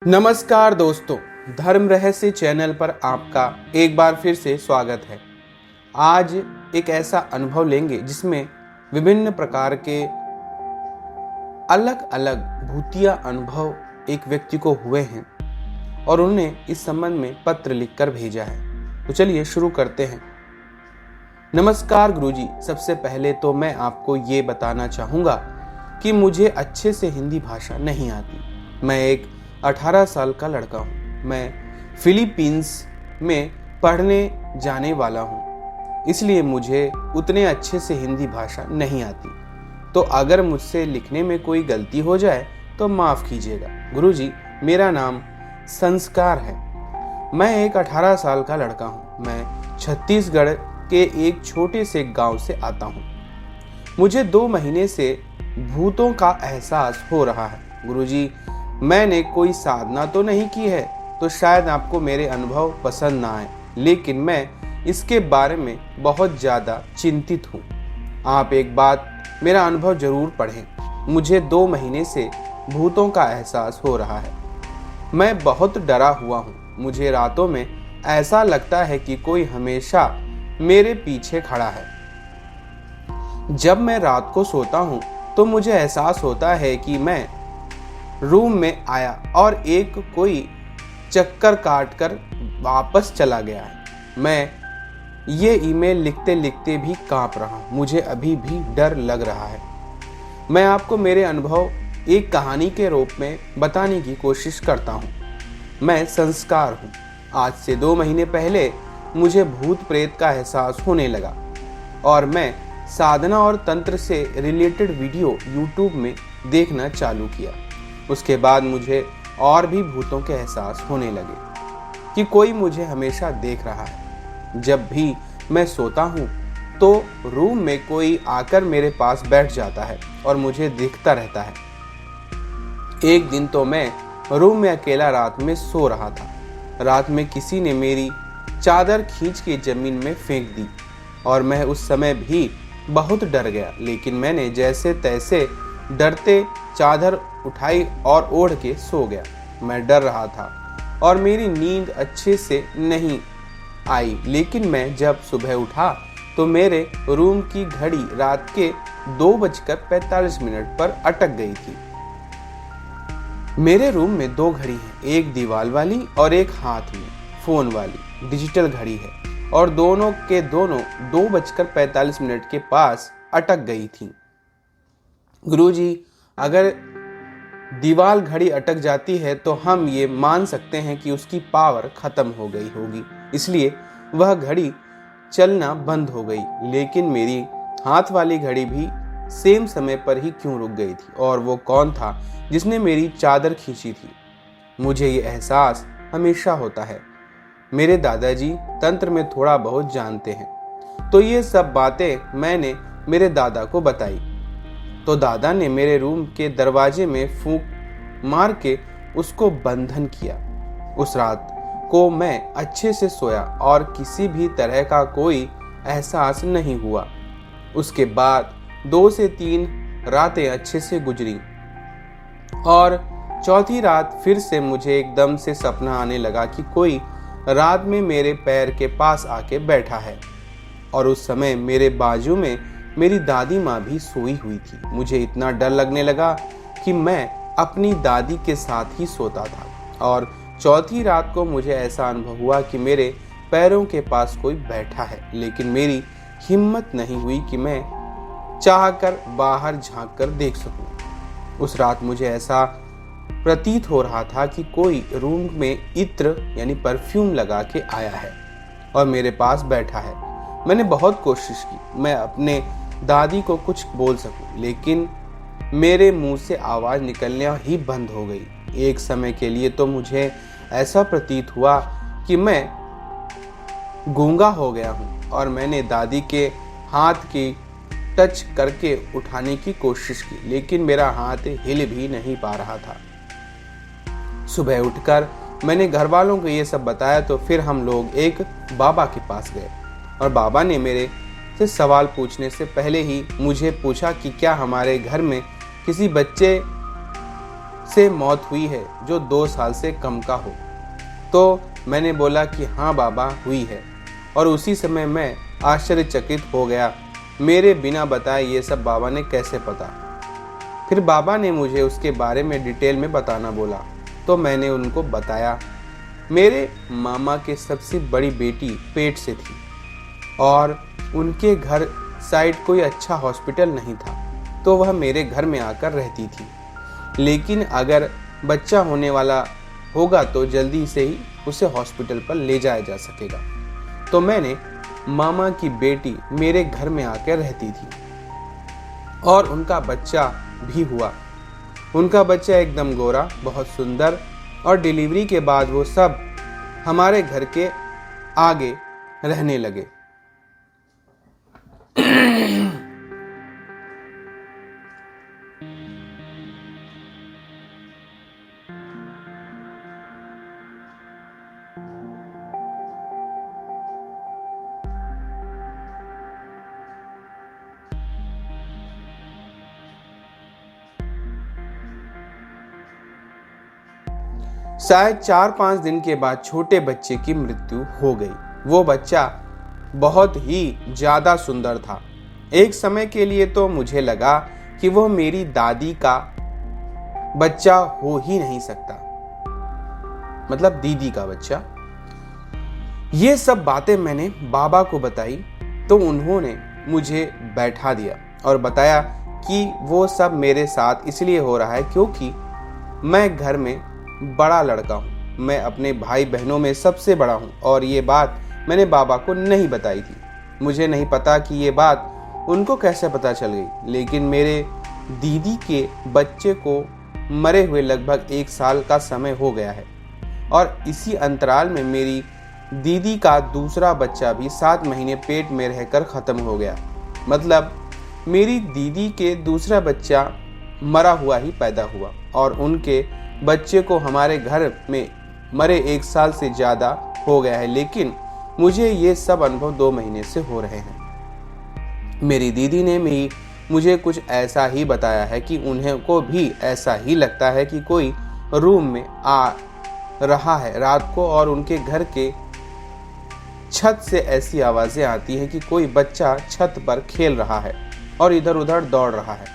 नमस्कार दोस्तों, धर्म रहस्य चैनल पर आपका एक बार फिर से स्वागत है। आज एक ऐसा अनुभव लेंगे जिसमें विभिन्न प्रकार के अलग अलग भूतिया अनुभव एक व्यक्ति को हुए हैं और उन्हें इस संबंध में पत्र लिखकर भेजा है। तो चलिए शुरू करते हैं। नमस्कार गुरुजी, सबसे पहले तो मैं आपको ये बताना चाहूँगा कि मुझे अच्छे से हिंदी भाषा नहीं आती। मैं एक 18 साल का लड़का हूँ। मैं फिलीपींस में पढ़ने जाने वाला हूँ, इसलिए मुझे उतने अच्छे से हिंदी भाषा नहीं आती। तो अगर मुझसे लिखने में कोई गलती हो जाए तो माफ़ कीजिएगा। गुरुजी, मेरा नाम संस्कार है। मैं एक 18 साल का लड़का हूँ। मैं छत्तीसगढ़ के एक छोटे से गांव से आता हूँ। मुझे 2 महीने से भूतों का एहसास हो रहा है। गुरुजी, मैंने कोई साधना तो नहीं की है, तो शायद आपको मेरे अनुभव पसंद ना आए, लेकिन मैं इसके बारे में बहुत ज़्यादा चिंतित हूँ। आप एक बात मेरा अनुभव ज़रूर पढ़ें। मुझे 2 महीने से भूतों का एहसास हो रहा है। मैं बहुत डरा हुआ हूँ। मुझे रातों में ऐसा लगता है कि कोई हमेशा मेरे पीछे खड़ा है। जब मैं रात को सोता हूँ तो मुझे एहसास होता है कि मैं रूम में आया और एक कोई चक्कर काट कर वापस चला गया है। मैं ये ईमेल लिखते लिखते भी कांप रहा हूँ। मुझे अभी भी डर लग रहा है। मैं आपको मेरे अनुभव एक कहानी के रूप में बताने की कोशिश करता हूँ। मैं संस्कार हूँ। आज से 2 महीने पहले मुझे भूत प्रेत का एहसास होने लगा और मैं साधना और तंत्र से रिलेटेड वीडियो यूट्यूब में देखना चालू किया। उसके बाद मुझे और भी भूतों के एहसास होने लगे कि कोई मुझे हमेशा देख रहा है। जब भी मैं सोता हूँ तो रूम में कोई आकर मेरे पास बैठ जाता है और मुझे दिखता रहता है। एक दिन तो मैं रूम में अकेला रात में सो रहा था। रात में किसी ने मेरी चादर खींच के जमीन में फेंक दी और मैं उस समय भी बहुत डर गया, लेकिन मैंने जैसे तैसे डरते चादर उठाई और ओढ़ के सो गया। मैं डर रहा था और मेरी नींद अच्छे से नहीं आई, लेकिन मैं जब सुबह उठा तो मेरे रूम की घड़ी रात के 2:45 पर अटक गई थी। मेरे रूम में 2 घड़ी हैं, एक दीवार वाली और एक हाथ में फोन वाली डिजिटल घड़ी है, और दोनों के दोनों 2:45 के पास अटक गई थी। गुरुजी, अगर दीवार घड़ी अटक जाती है तो हम ये मान सकते हैं कि उसकी पावर खत्म हो गई होगी, इसलिए वह घड़ी चलना बंद हो गई। लेकिन मेरी हाथ वाली घड़ी भी सेम समय पर ही क्यों रुक गई थी, और वो कौन था जिसने मेरी चादर खींची थी? मुझे ये एहसास हमेशा होता है। मेरे दादाजी तंत्र में थोड़ा बहुत जानते हैं, तो ये सब बातें मैंने मेरे दादा को बताई। तो दादा ने मेरे रूम के दरवाजे में फूंक मार के उसको बंधन किया। उस रात को मैं अच्छे से सोया और किसी भी तरह का कोई एहसास नहीं हुआ। उसके बाद 2 से 3 रातें अच्छे से गुजरी और चौथी रात फिर से मुझे एकदम से सपना आने लगा कि कोई रात में मेरे पैर के पास आके बैठा है, और उस समय मेरे बाजू में मेरी दादी माँ भी सोई हुई थी। मुझे इतना डर लगने लगा कि मैं अपनी दादी के साथ ही सोता था, और चौथी रात को मुझे ऐसा अनुभव हुआ कि मेरे पैरों के पास कोई बैठा है, लेकिन मेरी हिम्मत नहीं हुई कि मैं चाहकर बाहर झांक कर देख सकूं। उस रात मुझे ऐसा प्रतीत हो रहा था कि कोई रूम में इत्र यानी परफ्यूम लगा के आया है और मेरे पास बैठा है। मैंने बहुत कोशिश की मैं अपने दादी को कुछ बोल सकूं, लेकिन मेरे मुंह से आवाज़ निकलना ही बंद हो गई। एक समय के लिए तो मुझे ऐसा प्रतीत हुआ कि मैं गूंगा हो गया हूं, और मैंने दादी के हाथ की टच करके उठाने की कोशिश की, लेकिन मेरा हाथ हिल भी नहीं पा रहा था। सुबह उठकर मैंने घर वालों को ये सब बताया, तो फिर हम लोग एक बाबा के पास गए और बाबा ने मेरे से सवाल पूछने से पहले ही मुझे पूछा कि क्या हमारे घर में किसी बच्चे से मौत हुई है जो 2 साल से कम का हो। तो मैंने बोला कि हाँ बाबा, हुई है। और उसी समय मैं आश्चर्यचकित हो गया, मेरे बिना बताए ये सब बाबा ने कैसे पता। फिर बाबा ने मुझे उसके बारे में डिटेल में बताना बोला, तो मैंने उनको बताया। मेरे मामा के सबसे बड़ी बेटी पेट से थी और उनके घर साइड कोई अच्छा हॉस्पिटल नहीं था, तो वह मेरे घर में आकर रहती थी। लेकिन अगर बच्चा होने वाला होगा तो जल्दी से ही उसे हॉस्पिटल पर ले जाया जा सकेगा। तो मैंने मामा की बेटी मेरे घर में आकर रहती थी और उनका बच्चा भी हुआ। उनका बच्चा एकदम गोरा, बहुत सुंदर, और डिलीवरी के बाद वो सब हमारे घर के आगे रहने लगे। शायद 4-5 दिन के बाद छोटे बच्चे की मृत्यु हो गई। वो बच्चा बहुत ही ज्यादा सुंदर था। एक समय के लिए तो मुझे लगा कि वो मेरी दादी का बच्चा हो ही नहीं सकता, मतलब दीदी का बच्चा। ये सब बातें मैंने बाबा को बताई तो उन्होंने मुझे बैठा दिया और बताया कि वो सब मेरे साथ इसलिए हो रहा है क्योंकि मैं घर में बड़ा लड़का हूँ। मैं अपने भाई बहनों में सबसे बड़ा हूँ और ये बात मैंने बाबा को नहीं बताई थी। मुझे नहीं पता कि ये बात उनको कैसे पता चल गई, लेकिन मेरे दीदी के बच्चे को मरे हुए लगभग 1 साल का समय हो गया है और इसी अंतराल में मेरी दीदी का दूसरा बच्चा भी 7 महीने पेट में रहकर ख़त्म हो गया। मतलब मेरी दीदी के दूसरा बच्चा मरा हुआ ही पैदा हुआ और उनके बच्चे को हमारे घर में मरे 1 साल से ज़्यादा हो गया है, लेकिन मुझे ये सब अनुभव 2 महीने से हो रहे हैं। मेरी दीदी ने भी मुझे कुछ ऐसा ही बताया है कि उन्हें को भी ऐसा ही लगता है कि कोई रूम में आ रहा है रात को और उनके घर के छत से ऐसी आवाज़ें आती हैं कि कोई बच्चा छत पर खेल रहा है और इधर उधर दौड़ रहा है।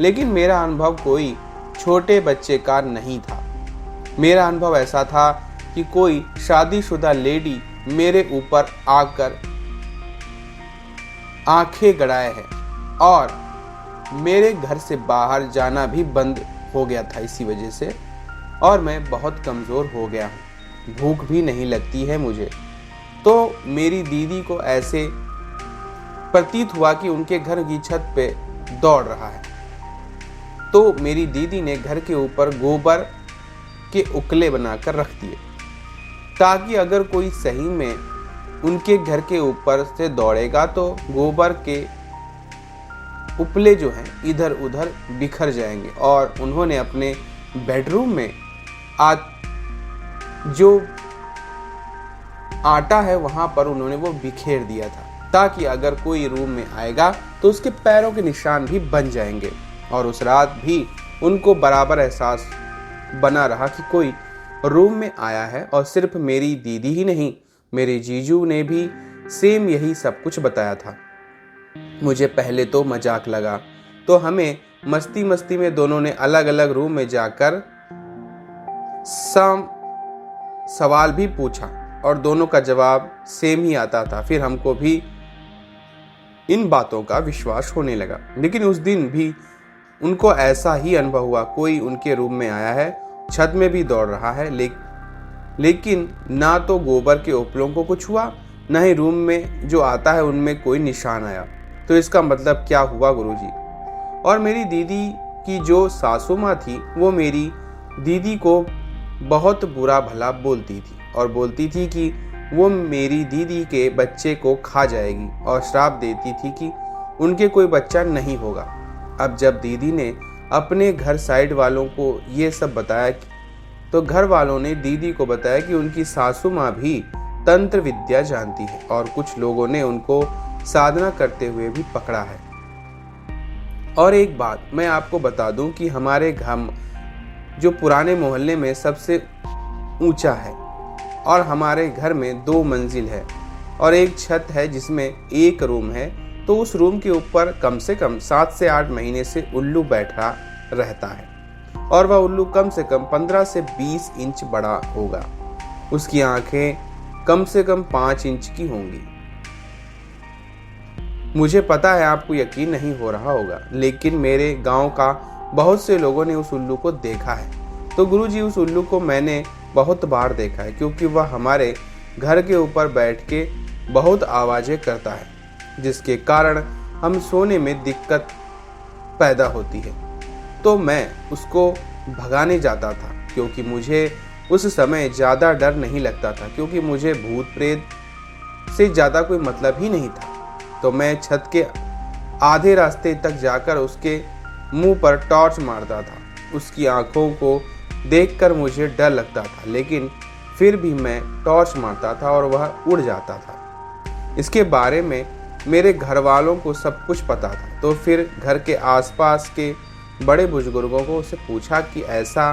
लेकिन मेरा अनुभव कोई छोटे बच्चे का नहीं था। मेरा अनुभव ऐसा था कि कोई शादीशुदा लेडी मेरे ऊपर आकर आंखें गड़ाए है और मेरे घर से बाहर जाना भी बंद हो गया था इसी वजह से, और मैं बहुत कमज़ोर हो गया हूँ। भूख भी नहीं लगती है मुझे। तो मेरी दीदी को ऐसे प्रतीत हुआ कि उनके घर की छत पे दौड़ रहा है। तो मेरी दीदी ने घर के ऊपर गोबर के उकले बनाकर रख दिए ताकि अगर कोई सही में उनके घर के ऊपर से दौड़ेगा तो गोबर के उपले जो हैं इधर उधर बिखर जाएंगे। और उन्होंने अपने बेडरूम में जो आटा है वहां पर उन्होंने वो बिखेर दिया था ताकि अगर कोई रूम में आएगा तो उसके पैरों के निशान भी बन जाएंगे। और उस रात भी उनको बराबर एहसास बना रहा कि कोई रूम में आया है। और सिर्फ मेरी दीदी ही नहीं, मेरे जीजू ने भी सेम यही सब कुछ बताया था। मुझे पहले तो मजाक लगा, तो हमें मस्ती मस्ती में दोनों ने अलग अलग रूम में जाकर सवाल भी पूछा और दोनों का जवाब सेम ही आता था। फिर हमको भी इन बातों का विश्वास होने लगा। लेकिन उस दिन भी उनको ऐसा ही अनुभव हुआ, कोई उनके रूम में आया है, छत में भी दौड़ रहा है, लेकिन ना तो गोबर के उपलों को कुछ हुआ, ना ही रूम में जो आता है उनमें कोई निशान आया। तो इसका मतलब क्या हुआ गुरुजी? और मेरी दीदी की जो सासू माँ थी वो मेरी दीदी को बहुत बुरा भला बोलती थी और बोलती थी कि वो मेरी दीदी के बच्चे को खा जाएगी और श्राप देती थी कि उनके कोई बच्चा नहीं होगा। अब जब दीदी ने अपने घर साइड वालों को ये सब बताया तो घर वालों ने दीदी को बताया कि उनकी सासू माँ भी तंत्र विद्या जानती है और कुछ लोगों ने उनको साधना करते हुए भी पकड़ा है। और एक बात मैं आपको बता दूं कि हमारे जो पुराने मोहल्ले में सबसे ऊंचा है और हमारे घर में 2 मंजिल है और एक छत है जिसमें एक रूम है। तो उस रूम के ऊपर कम से कम 7 से 8 महीने से उल्लू बैठा रहता है और वह उल्लू कम से कम 15 से 20 इंच बड़ा होगा। उसकी आंखें कम से कम 5 इंच की होंगी। मुझे पता है आपको यकीन नहीं हो रहा होगा, लेकिन मेरे गांव का बहुत से लोगों ने उस उल्लू को देखा है। तो गुरुजी, उस उल्लू को मैंने बहुत बार देखा है, क्योंकि वह हमारे घर के ऊपर बैठ के बहुत आवाज़ें करता है, जिसके कारण हम सोने में दिक्कत पैदा होती है। तो मैं उसको भगाने जाता था, क्योंकि मुझे उस समय ज़्यादा डर नहीं लगता था, क्योंकि मुझे भूत प्रेत से ज़्यादा कोई मतलब ही नहीं था। तो मैं छत के आधे रास्ते तक जाकर उसके मुंह पर टॉर्च मारता था। उसकी आंखों को देखकर मुझे डर लगता था, लेकिन फिर भी मैं टॉर्च मारता था और वह उड़ जाता था। इसके बारे में मेरे घर वालों को सब कुछ पता था। तो फिर घर के आसपास के बड़े बुजुर्गों को उससे पूछा कि ऐसा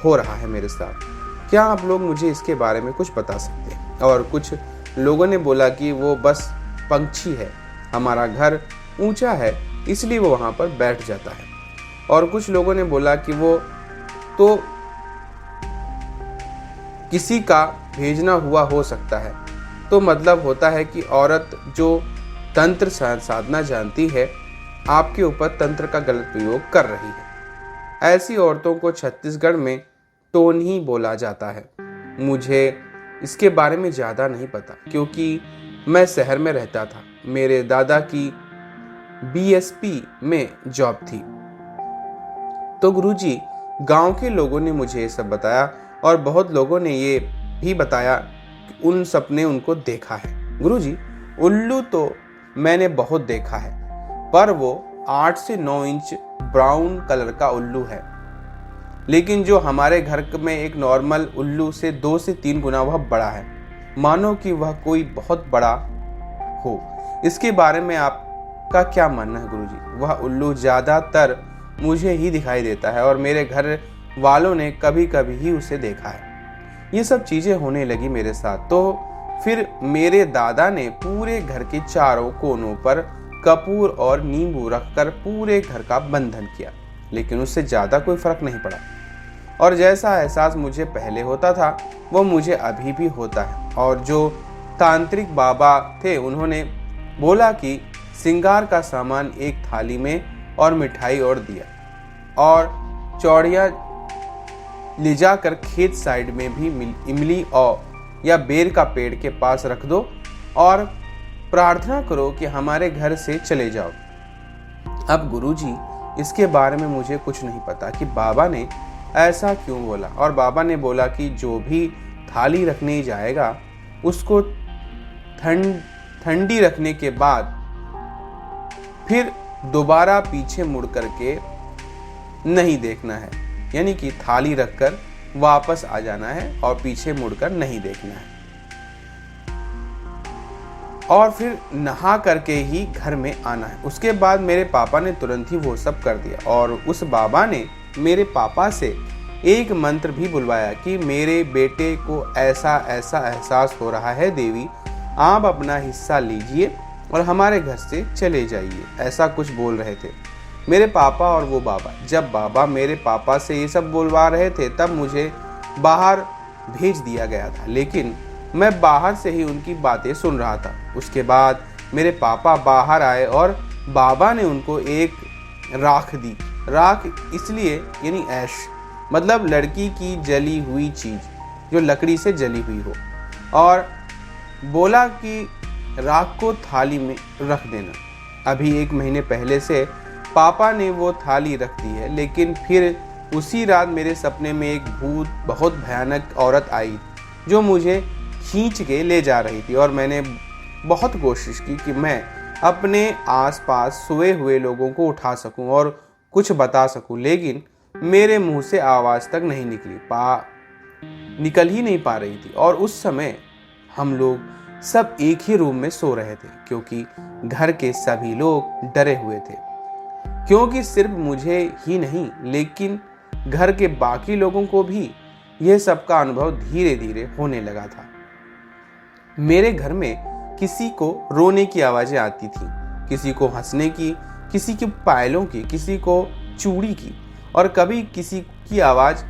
हो रहा है मेरे साथ, क्या आप लोग मुझे इसके बारे में कुछ बता सकते हैं? और कुछ लोगों ने बोला कि वो बस पंछी है, हमारा घर ऊंचा है इसलिए वो वहाँ पर बैठ जाता है। और कुछ लोगों ने बोला कि वो तो किसी का भेजना हुआ हो सकता है। तो मतलब होता है कि औरत जो तंत्र साधना जानती है आपके ऊपर तंत्र का गलत प्रयोग कर रही है। ऐसी औरतों को छत्तीसगढ़ में टोनही बोला जाता है। मुझे इसके बारे में ज़्यादा नहीं पता, क्योंकि मैं शहर में रहता था। मेरे दादा की बीएसपी में जॉब थी। तो गुरुजी, गांव के लोगों ने मुझे ये सब बताया और बहुत लोगों ने ये भी बताया कि उन सबने उनको देखा है। गुरुजी, उल्लू तो मैंने बहुत देखा है, पर वो 8 से 9 इंच ब्राउन कलर का उल्लू है। लेकिन जो हमारे घर में एक नॉर्मल उल्लू से 2 से 3 गुना वह बड़ा है, मानो कि वह कोई बहुत बड़ा हो। इसके बारे में आपका क्या मानना है गुरुजी? वह उल्लू ज़्यादातर मुझे ही दिखाई देता है और मेरे घर वालों ने कभी कभी ही उसे देखा है। ये सब चीज़ें होने लगी मेरे साथ। तो फिर मेरे दादा ने पूरे घर के चारों कोनों पर कपूर और नींबू रखकर पूरे घर का बंधन किया, लेकिन उससे ज़्यादा कोई फर्क नहीं पड़ा। और जैसा एहसास मुझे पहले होता था वो मुझे अभी भी होता है। और जो तांत्रिक बाबा थे उन्होंने बोला कि श्रृंगार का सामान एक थाली में और मिठाई और दिया और चौड़ियाँ ले जाकर खेत साइड में भी इमली और या बेर का पेड़ के पास रख दो और प्रार्थना करो कि हमारे घर से चले जाओ। अब गुरुजी, इसके बारे में मुझे कुछ नहीं पता कि बाबा ने ऐसा क्यों बोला। और बाबा ने बोला कि जो भी थाली रखने जाएगा उसको ठंडी रखने के बाद फिर दोबारा पीछे मुड़ करके नहीं देखना है, यानी कि थाली रखकर वापस आ जाना है और पीछे मुड़कर नहीं देखना है। और फिर नहा करके ही घर में आना है। उसके बाद मेरे पापा ने तुरंत ही वो सब कर दिया और उस बाबा ने मेरे पापा से एक मंत्र भी बुलवाया कि मेरे बेटे को ऐसा ऐसा एहसास हो रहा है देवी, आप अपना हिस्सा लीजिए और हमारे घर से चले जाइए, ऐसा कुछ बोल रहे थे मेरे पापा और वो बाबा। जब बाबा मेरे पापा से ये सब बोलवा रहे थे तब मुझे बाहर भेज दिया गया था, लेकिन मैं बाहर से ही उनकी बातें सुन रहा था। उसके बाद मेरे पापा बाहर आए और बाबा ने उनको एक राख दी। राख इसलिए यानी ऐश, मतलब लड़की की जली हुई चीज़ जो लकड़ी से जली हुई हो, और बोला कि राख को थाली में रख देना। अभी 1 महीने पहले से पापा ने वो थाली रख दी है, लेकिन फिर उसी रात मेरे सपने में एक भूत बहुत भयानक औरत आई जो मुझे खींच के ले जा रही थी। और मैंने बहुत कोशिश की कि मैं अपने आसपास सोए हुए लोगों को उठा सकूं और कुछ बता सकूं, लेकिन मेरे मुंह से आवाज़ तक नहीं निकल ही नहीं पा रही थी। और उस समय हम लोग सब एक ही रूम में सो रहे थे, क्योंकि घर के सभी लोग डरे हुए थे। क्योंकि सिर्फ मुझे ही नहीं, लेकिन घर के बाकी लोगों को भी यह सब का अनुभव धीरे धीरे होने लगा था। मेरे घर में किसी को रोने की आवाजें आती थी, किसी को हंसने की, किसी की पायलों की, किसी को चूड़ी की, और कभी किसी की आवाज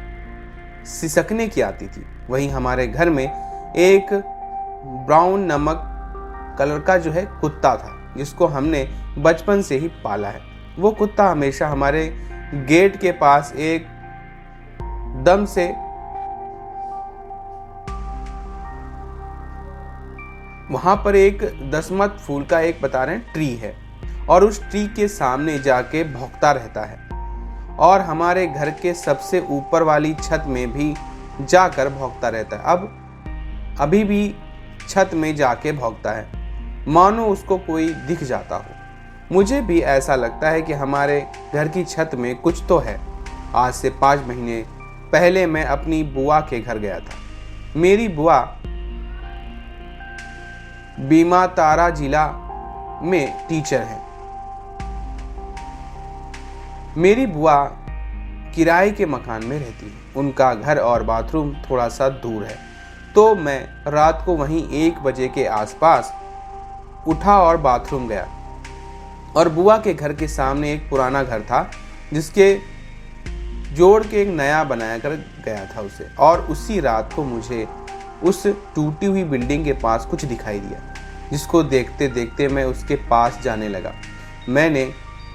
सिसकने की आती थी। वहीं हमारे घर में एक ब्राउन नमक कलर का जो है कुत्ता था, जिसको हमने बचपन से ही पाला है। वो कुत्ता हमेशा हमारे गेट के पास एक दम से वहां पर एक दसमत फूल का एक बता रहे हैं ट्री है, और उस ट्री के सामने जाके भौंकता रहता है, और हमारे घर के सबसे ऊपर वाली छत में भी जाकर भौंकता रहता है। अब अभी भी छत में जाके भौंकता है, मानो उसको कोई दिख जाता हो। मुझे भी ऐसा लगता है कि हमारे घर की छत में कुछ तो है। आज से 5 महीने पहले मैं अपनी बुआ के घर गया था। मेरी बुआ बीमातारा जिला में टीचर है। मेरी बुआ किराए के मकान में रहती है। उनका घर और बाथरूम थोड़ा सा दूर है, तो मैं रात को वहीं 1 बजे के आसपास उठा और बाथरूम गया। और बुआ के घर के सामने एक पुराना घर था, जिसके जोड़ के एक नया बनाया कर गया था उसे। और उसी रात को मुझे उस टूटी हुई बिल्डिंग के पास कुछ दिखाई दिया, जिसको देखते देखते मैं उसके पास जाने लगा। मैंने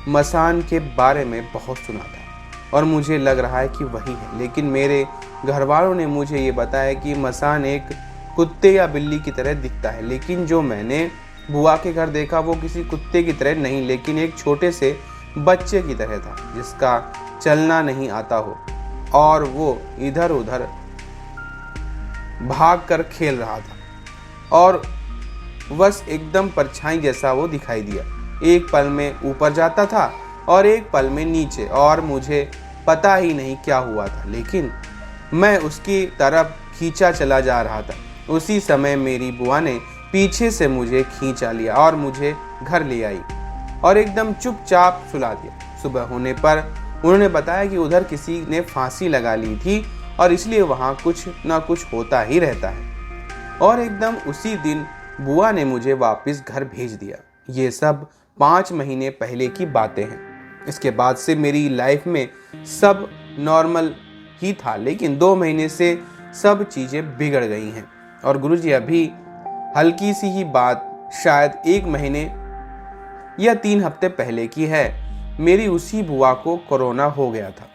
मसान के बारे में बहुत सुना था और मुझे लग रहा है कि वही है, लेकिन मेरे घर वालों ने मुझे ये बताया कि मसान एक कुत्ते या बिल्ली की तरह दिखता है। लेकिन जो मैंने बुआ के घर देखा वो किसी कुत्ते की तरह नहीं, लेकिन एक छोटे से बच्चे की तरह था, जिसका चलना नहीं आता हो और वो इधर उधर भाग कर खेल रहा था, और बस एकदम परछाई जैसा वो दिखाई दिया। एक पल में ऊपर जाता था और एक पल में नीचे, और मुझे पता ही नहीं क्या हुआ था, लेकिन मैं उसकी तरफ खींचा चला जा रहा था। उसी समय मेरी बुआ ने पीछे से मुझे खींचा लिया और मुझे घर ले आई और एकदम चुपचाप सुला दिया। सुबह होने पर उन्होंने बताया कि उधर किसी ने फांसी लगा ली थी और इसलिए वहाँ कुछ ना कुछ होता ही रहता है। और एकदम उसी दिन बुआ ने मुझे वापस घर भेज दिया। ये सब 5 महीने पहले की बातें हैं। इसके बाद से मेरी लाइफ में सब नॉर्मल ही था, लेकिन 2 महीने से सब चीज़ें बिगड़ गई हैं। और गुरुजी अभी हल्की सी ही बात शायद 1 महीने या 3 हफ्ते पहले की है। मेरी उसी बुआ को कोरोना हो गया था,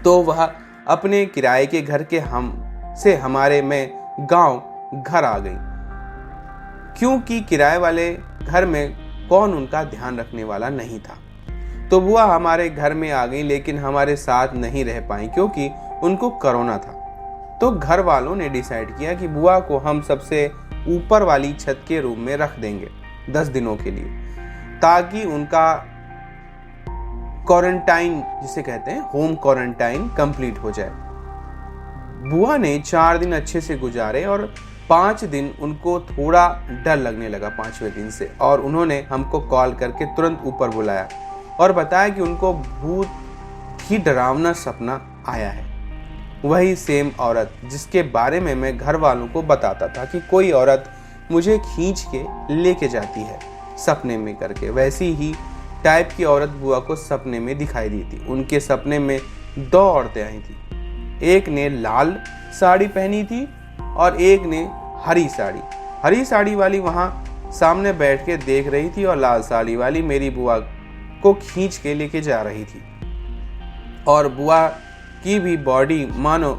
तो वह अपने किराए के घर के हमारे में गांव घर आ गई, क्योंकि किराए वाले घर में कौन उनका ध्यान रखने वाला नहीं था। तो बुआ हमारे घर में आ गई, लेकिन हमारे साथ नहीं रह पाई क्योंकि उनको कोरोना था। तो घर वालों ने डिसाइड किया कि बुआ को हम सबसे ऊपर वाली छत के रूम में रख देंगे 10 दिनों के लिए, ताकि उनका क्वारंटाइन, जिसे कहते हैं होम क्वारंटाइन, कंप्लीट हो जाए। बुआ ने 4 दिन अच्छे से गुजारे और 5 दिन उनको थोड़ा डर लगने लगा 5वें दिन से, और उन्होंने हमको कॉल करके तुरंत ऊपर बुलाया और बताया कि उनको भूत ही डरावना सपना आया है। वही सेम औरत जिसके बारे में मैं घर वालों को बताता था कि कोई औरत मुझे खींच के लेके जाती है सपने में करके, वैसी ही टाइप की औरत बुआ को सपने में दिखाई दी थी। उनके सपने में 2 औरतें आई थी। एक ने लाल साड़ी पहनी थी और एक ने हरी साड़ी। हरी साड़ी वाली वहाँ सामने बैठ के देख रही थी और लाल साड़ी वाली मेरी बुआ को खींच के लेके जा रही थी। और बुआ की भी बॉडी मानो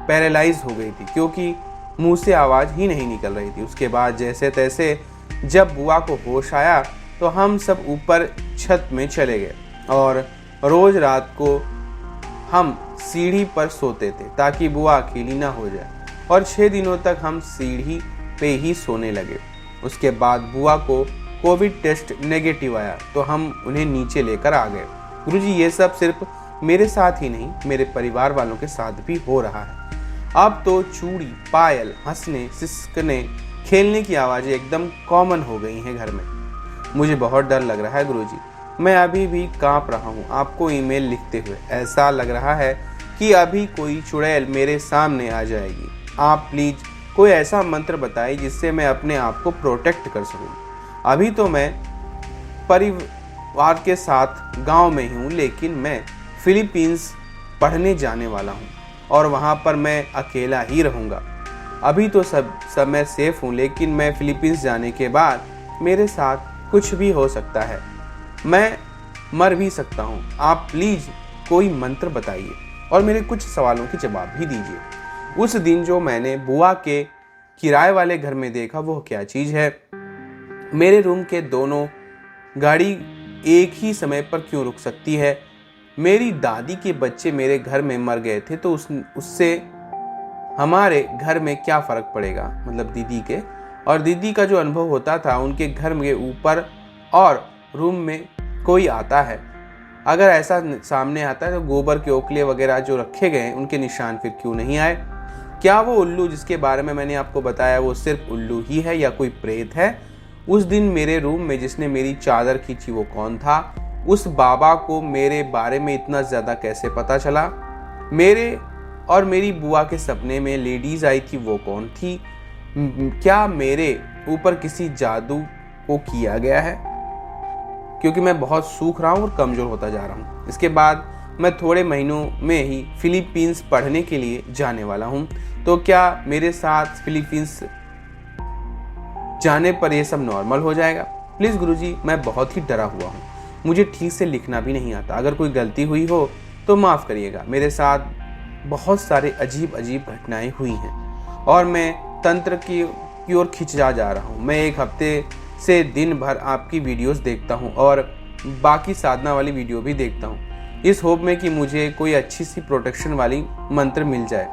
पैरालाइज हो गई थी, क्योंकि मुंह से आवाज़ ही नहीं निकल रही थी। उसके बाद जैसे तैसे जब बुआ को होश आया तो हम सब ऊपर छत में चले गए और रोज रात को हम सीढ़ी पर सोते थे ताकि बुआ अकेली ना हो जाए, और 6 दिनों तक हम सीढ़ी पे ही सोने लगे। उसके बाद बुआ को कोविड टेस्ट नेगेटिव आया तो हम उन्हें नीचे लेकर आ गए। गुरुजी ये सब सिर्फ मेरे साथ ही नहीं, मेरे परिवार वालों के साथ भी हो रहा है। अब तो चूड़ी, पायल, हंसने, सिसकने, खेलने की आवाज़ें एकदम कॉमन हो गई हैं घर में। मुझे बहुत डर लग रहा है गुरुजी, मैं अभी भी कांप रहा हूँ आपको ईमेल लिखते हुए। ऐसा लग रहा है कि अभी कोई चुड़ैल मेरे सामने आ जाएगी। आप प्लीज़ कोई ऐसा मंत्र बताइए जिससे मैं अपने आप को प्रोटेक्ट कर सकूं। अभी तो मैं परिवार के साथ गांव में ही हूँ, लेकिन मैं फिलीपींस पढ़ने जाने वाला हूँ और वहाँ पर मैं अकेला ही रहूँगा। अभी तो सब मैं सेफ हूँ, लेकिन मैं फिलीपींस जाने के बाद मेरे साथ कुछ भी हो सकता है, मैं मर भी सकता हूँ। आप प्लीज़ कोई मंत्र बताइए और मेरे कुछ सवालों के जवाब भी दीजिए। उस दिन जो मैंने बुआ के किराए वाले घर में देखा वो क्या चीज़ है? मेरे रूम के दोनों गाड़ी एक ही समय पर क्यों रुक सकती है? मेरी दादी के बच्चे मेरे घर में मर गए थे, तो उससे हमारे घर में क्या फ़र्क पड़ेगा? मतलब दीदी के, और दीदी का जो अनुभव होता था उनके घर में ऊपर और रूम में कोई आता है, अगर ऐसा सामने आता है तो गोबर के ओखले वगैरह जो रखे गए हैं उनके निशान फिर क्यों नहीं आए? क्या वो उल्लू जिसके बारे में मैंने आपको बताया वो सिर्फ उल्लू ही है या कोई प्रेत है? उस दिन मेरे रूम में जिसने मेरी चादर खींची वो कौन था? उस बाबा को मेरे बारे में इतना ज़्यादा कैसे पता चला? मेरे और मेरी बुआ के सपने में लेडीज आई थी, वो कौन थी? क्या मेरे ऊपर किसी जादू को किया गया है? क्योंकि मैं बहुत सूख रहा हूँ और कमज़ोर होता जा रहा हूँ। इसके बाद मैं थोड़े महीनों में ही फिलीपींस पढ़ने के लिए जाने वाला हूँ, तो क्या मेरे साथ फिलीपींस जाने पर ये सब नॉर्मल हो जाएगा? प्लीज़ गुरुजी, मैं बहुत ही डरा हुआ हूँ, मुझे ठीक से लिखना भी नहीं आता। अगर कोई गलती हुई हो तो माफ़ करिएगा। मेरे साथ बहुत सारे अजीब अजीब घटनाएं हुई हैं और मैं तंत्र की ओर खिंचा जा रहा हूँ। मैं एक हफ्ते से दिन भर आपकी वीडियोस देखता हूँ और बाकी साधना वाली वीडियो भी देखता हूँ, इस होप में कि मुझे कोई अच्छी सी प्रोटेक्शन वाली मंत्र मिल जाए।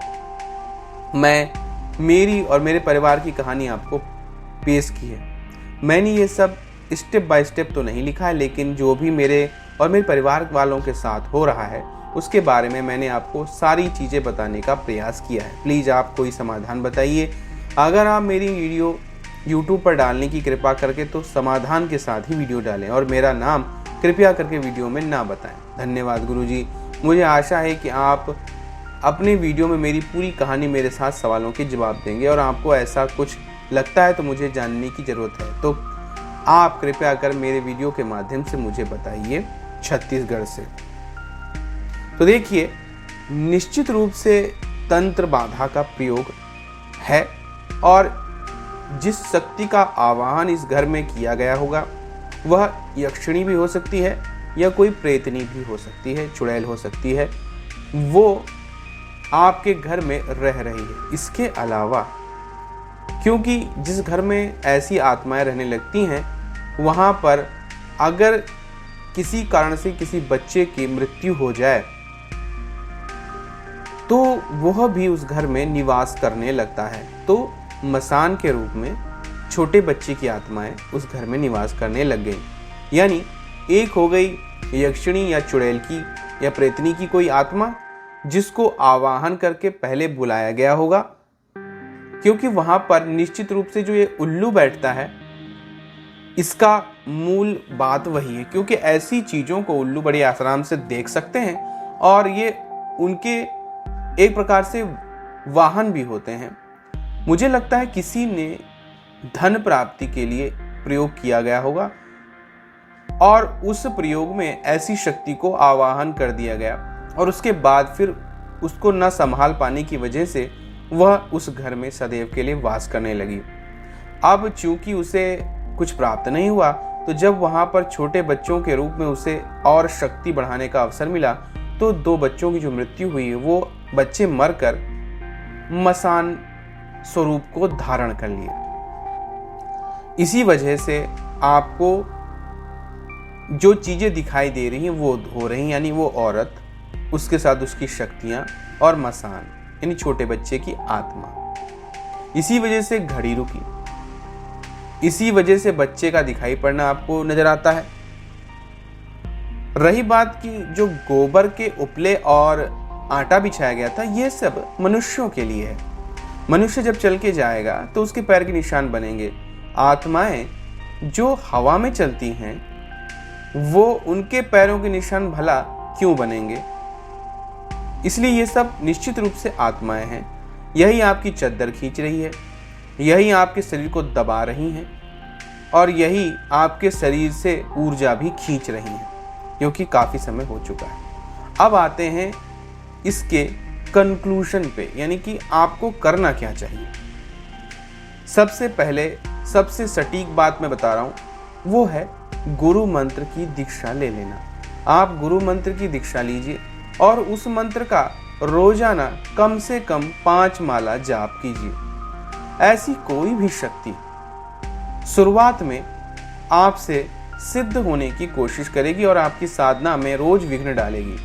मेरी और मेरे परिवार की कहानी आपको पेश की है। मैंने ये सब स्टेप बाय स्टेप तो नहीं लिखा है, लेकिन जो भी मेरे और मेरे परिवार वालों के साथ हो रहा है उसके बारे में मैंने आपको सारी चीज़ें बताने का प्रयास किया है। प्लीज़ आप कोई समाधान बताइए। अगर आप मेरी वीडियो YouTube पर डालने की कृपा करके तो समाधान के साथ ही वीडियो डालें और मेरा नाम कृपया करके वीडियो में ना बताएं। धन्यवाद गुरुजी। मुझे आशा है कि आप अपने वीडियो में मेरी पूरी कहानी मेरे साथ सवालों के जवाब देंगे, और आपको ऐसा कुछ लगता है तो मुझे जानने की ज़रूरत है तो आप कृपया कर मेरे वीडियो के माध्यम से मुझे बताइए। छत्तीसगढ़ से। तो देखिए, निश्चित रूप से तंत्र बाधा का प्रयोग है और जिस शक्ति का आवाहन इस घर में किया गया होगा वह यक्षिणी भी हो सकती है या कोई प्रेतनी भी हो सकती है, चुड़ैल हो सकती है, वो आपके घर में रह रही है। इसके अलावा क्योंकि जिस घर में ऐसी आत्माएं रहने लगती हैं वहाँ पर अगर किसी कारण से किसी बच्चे की मृत्यु हो जाए तो वह भी उस घर में निवास करने लगता है। तो मसान के रूप में छोटे बच्चे की आत्माएं उस घर में निवास करने लग गई। यानी एक हो गई यक्षिणी या चुड़ैल की या प्रेतनी की कोई आत्मा जिसको आवाहन करके पहले बुलाया गया होगा, क्योंकि वहां पर निश्चित रूप से जो ये उल्लू बैठता है इसका मूल बात वही है, क्योंकि ऐसी चीज़ों को उल्लू बड़े आराम से देख सकते हैं और ये उनके एक प्रकार से वाहन भी होते हैं। मुझे लगता है किसी ने धन प्राप्ति के लिए प्रयोग किया गया होगा और उस प्रयोग में ऐसी शक्ति को आवाहन कर दिया गया और उसके बाद फिर उसको न संभाल पाने की वजह से वह उस घर में सदैव के लिए वास करने लगी। अब चूंकि उसे कुछ प्राप्त नहीं हुआ तो जब वहां पर छोटे बच्चों के रूप में उसे और शक्ति बढ़ाने का अवसर मिला तो 2 बच्चों की जो मृत्यु हुई वो बच्चे मरकर मसान स्वरूप को धारण कर लिए। इसी वजह से आपको जो चीजें दिखाई दे रही हैं वो हो रही हैं, यानी वो औरत, उसके साथ उसकी शक्तियां और मसान यानी छोटे बच्चे की आत्मा। इसी वजह से घड़ी रुकी, इसी वजह से बच्चे का दिखाई पड़ना आपको नजर आता है। रही बात की जो गोबर के उपले और आटा बिछाया गया था, ये सब मनुष्यों के लिए है। मनुष्य जब चल के जाएगा तो उसके पैर के निशान बनेंगे। आत्माएं जो हवा में चलती हैं वो उनके पैरों के निशान भला क्यों बनेंगे? इसलिए ये सब निश्चित रूप से आत्माएं हैं। यही आपकी चद्दर खींच रही है, यही आपके शरीर को दबा रही हैं और यही आपके शरीर से ऊर्जा भी खींच रही हैं, क्योंकि काफ़ी समय हो चुका है। अब आते हैं इसके कंक्लूजन पे, यानी कि आपको करना क्या चाहिए। सबसे पहले सबसे सटीक बात मैं बता रहा हूँ, वो है गुरु मंत्र की दीक्षा ले लेना। आप गुरु मंत्र की दीक्षा लीजिए और उस मंत्र का रोजाना कम से कम 5 माला जाप कीजिए। ऐसी कोई भी शक्ति शुरुआत में आपसे सिद्ध होने की कोशिश करेगी और आपकी साधना में रोज विघ्न डालेगी।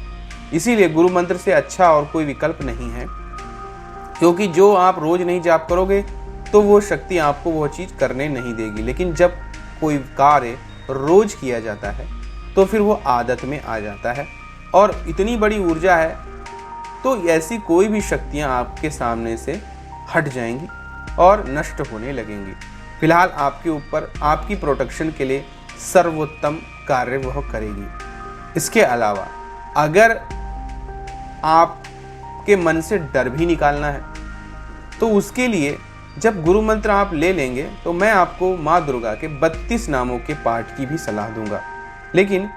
इसीलिए गुरु मंत्र से अच्छा और कोई विकल्प नहीं है, क्योंकि जो आप रोज नहीं जाप करोगे तो वो शक्ति आपको वो चीज़ करने नहीं देगी। लेकिन जब कोई कार्य रोज किया जाता है तो फिर वो आदत में आ जाता है और इतनी बड़ी ऊर्जा है तो ऐसी कोई भी शक्तियाँ आपके सामने से हट जाएंगी और नष्ट होने लगेंगी। फिलहाल आपके ऊपर आपकी प्रोटेक्शन के लिए सर्वोत्तम कार्य वह करेगी। इसके अलावा अगर आपके मन से डर भी निकालना है तो उसके लिए जब गुरु मंत्र आप ले लेंगे तो मैं आपको माँ दुर्गा के 32 नामों के पाठ की भी सलाह दूंगा। लेकिन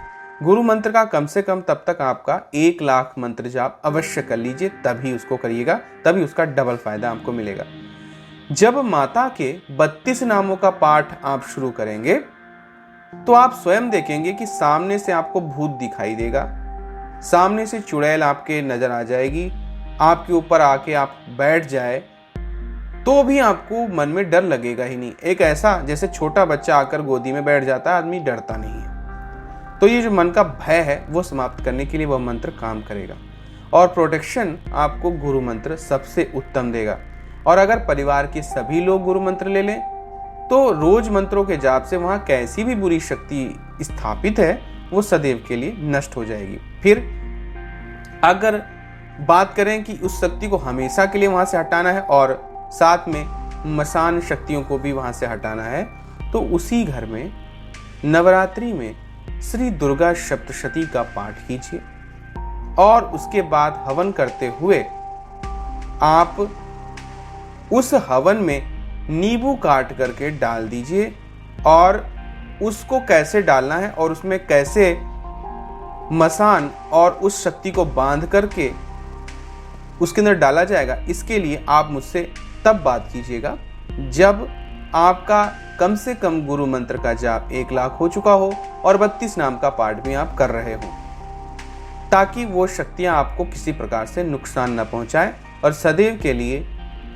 गुरु मंत्र का कम से कम तब तक आपका 1 लाख मंत्र जाप अवश्य कर लीजिए, तभी उसको करिएगा, तभी उसका डबल फायदा आपको मिलेगा। जब माता के 32 नामों का पाठ आप शुरू करेंगे तो आप स्वयं देखेंगे कि सामने से आपको भूत दिखाई देगा, सामने से चुड़ैल आपके नजर आ जाएगी, आपके ऊपर आके आप बैठ जाए तो भी आपको मन में डर लगेगा ही नहीं। एक ऐसा जैसे छोटा बच्चा आकर गोदी में बैठ जाता है, आदमी डरता नहीं है। तो ये जो मन का भय है वो समाप्त करने के लिए वह मंत्र काम करेगा और प्रोटेक्शन आपको गुरु मंत्र सबसे उत्तम देगा। और अगर परिवार के सभी लोग गुरु मंत्र ले लें तो रोज मंत्रों के जाप से वहां कैसी भी बुरी शक्ति स्थापित है वो सदैव के लिए नष्ट हो जाएगी। फिर अगर बात करें कि उस शक्ति को हमेशा के लिए वहां से हटाना है और साथ में मसान शक्तियों को भी वहां से हटाना है, तो उसी घर में नवरात्रि में श्री दुर्गा सप्तशती का पाठ कीजिए और उसके बाद हवन करते हुए आप उस हवन में नींबू काट करके डाल दीजिए। और उसको कैसे डालना है और उसमें कैसे मसान और उस शक्ति को बांध करके उसके अंदर डाला जाएगा, इसके लिए आप मुझसे तब बात कीजिएगा जब आपका कम से कम गुरु मंत्र का जाप 1 लाख हो चुका हो और 32 नाम का पाठ भी आप कर रहे हो, ताकि वो शक्तियां आपको किसी प्रकार से नुकसान न पहुंचाए और सदैव के लिए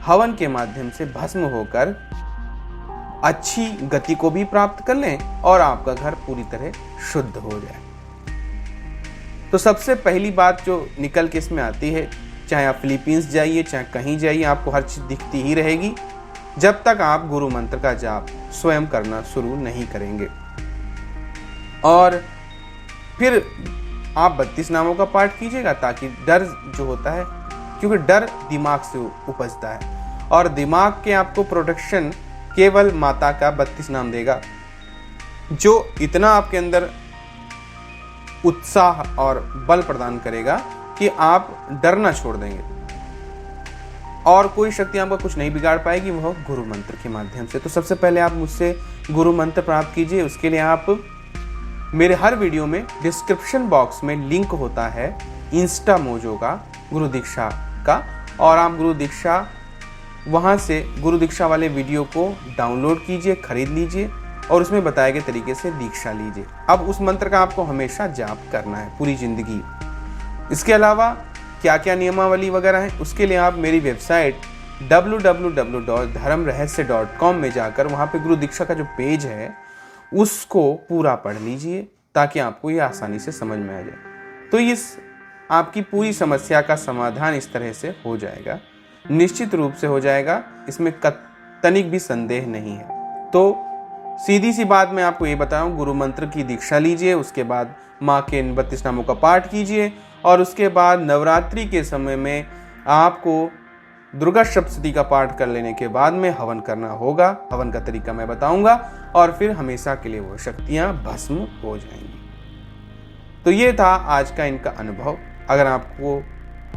हवन के माध्यम से भस्म होकर अच्छी गति को भी प्राप्त कर लें और आपका घर पूरी तरह शुद्ध हो जाए। तो सबसे पहली बात जो निकल के इसमें आती है, चाहे आप फिलीपींस जाइए चाहे कहीं जाइए, आपको हर चीज दिखती ही रहेगी जब तक आप गुरु मंत्र का जाप स्वयं करना शुरू नहीं करेंगे। और फिर आप 32 नामों का पाठ कीजिएगा ताकि डर जो होता है, क्योंकि डर दिमाग से उपजता है और दिमाग के आपको प्रोटेक्शन केवल माता का 32 नाम देगा, जो इतना आपके अंदर उत्साह और बल प्रदान करेगा कि आप डरना छोड़ देंगे और कोई शक्ति आपका कुछ नहीं बिगाड़ पाएगी, वह गुरु मंत्र के माध्यम से। तो सबसे पहले आप मुझसे गुरु मंत्र प्राप्त कीजिए। उसके लिए आप मेरे हर वीडियो में डिस्क्रिप्शन बॉक्स में लिंक होता है इंस्टा मोजो का गुरु दीक्षा का, और आप गुरु दीक्षा वहाँ से गुरु दीक्षा वाले वीडियो को डाउनलोड कीजिए, खरीद लीजिए और उसमें बताए गए तरीके से दीक्षा लीजिए। अब उस मंत्र का आपको हमेशा जाप करना है पूरी जिंदगी। इसके अलावा क्या क्या नियमावली वगैरह है, उसके लिए आप मेरी वेबसाइट www.dharmrahasya.com में जाकर वहाँ पे गुरु दीक्षा का जो पेज है उसको पूरा पढ़ लीजिए ताकि आपको ये आसानी से समझ में आ जाए। तो इस आपकी पूरी समस्या का समाधान इस तरह से हो जाएगा, निश्चित रूप से हो जाएगा, इसमें तनिक भी संदेह नहीं है। तो सीधी सी बात मैं आपको ये बताऊं, गुरु मंत्र की दीक्षा लीजिए, उसके बाद माँ के 32 नामों का पाठ कीजिए और उसके बाद नवरात्रि के समय में आपको दुर्गा सप्तशती का पाठ कर लेने के बाद में हवन करना होगा। हवन का तरीका मैं बताऊंगा और फिर हमेशा के लिए वो शक्तियां भस्म हो जाएंगी। तो ये था आज का इनका अनुभव। अगर आपको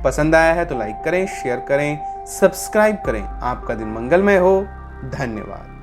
पसंद आया है तो लाइक करें, शेयर करें, सब्सक्राइब करें। आपका दिन मंगलमय हो। धन्यवाद।